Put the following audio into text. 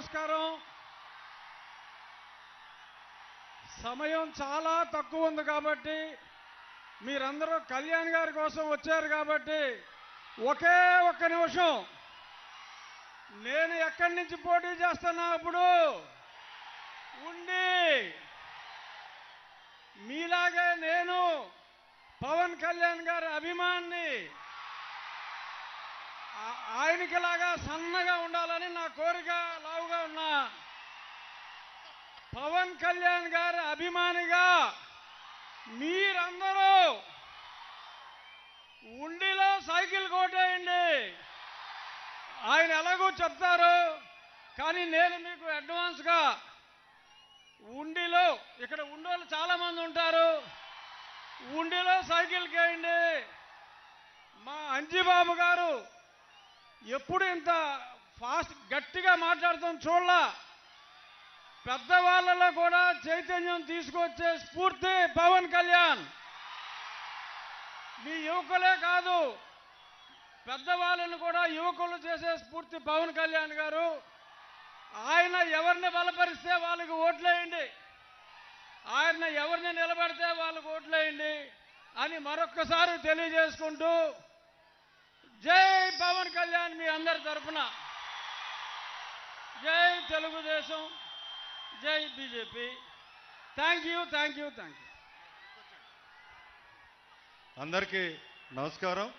నమస్కారం. సమయం చాలా తక్కువ ఉంది కాబట్టి మీరందరూ కళ్యాణ్ గారి కోసం వచ్చారు కాబట్టి ఒకే ఒక్క నిమిషం, నేను ఎక్కడి నుంచి పోటీ చేస్తున్నా అప్పుడు ఉండి మీలాగే నేను పవన్ కళ్యాణ్ గారి అభిమాన్ని, ఆయనకిలాగా సన్నగా ఉండాలని నా కోరిక, లావుగా ఉన్నా పవన్ కళ్యాణ్ గారి అభిమానిగా మీరందరూ ఉండిలో సైకిల్ కొట్టేయండి. ఆయన ఎలాగో చెప్తారు, కానీ నేను మీకు అడ్వాన్స్గా ఉండిలో, ఇక్కడ ఉండోళ్ళు చాలామంది ఉంటారు, ఉండిలో సైకిల్ కేయండి. మా అంజిబాబు గారు ఎప్పుడు ఇంత ఫాస్ట్ గట్టిగా మాట్లాడుతాం చూడలా. పెద్దవాళ్ళలో కూడా చైతన్యం తీసుకొచ్చే స్ఫూర్తి పవన్ కళ్యాణ్. మీ యువకులే కాదు, పెద్దవాళ్ళని కూడా యువకులు చేసే స్ఫూర్తి పవన్ కళ్యాణ్ గారు. ఆయన ఎవరిని బలపరిస్తే వాళ్ళకి ఓట్లేయండి, ఆయన ఎవరిని నిలబడితే వాళ్ళకి ఓట్లేయండి అని మరొక్కసారి తెలియజేసుకుంటూ, జై పవన్ కళ్యాణ్ మీ అందరి తరఫున, జై తెలుగుదేశం, జై BJP. Thank you, thank you, thank you. అందరికీ నమస్కారం.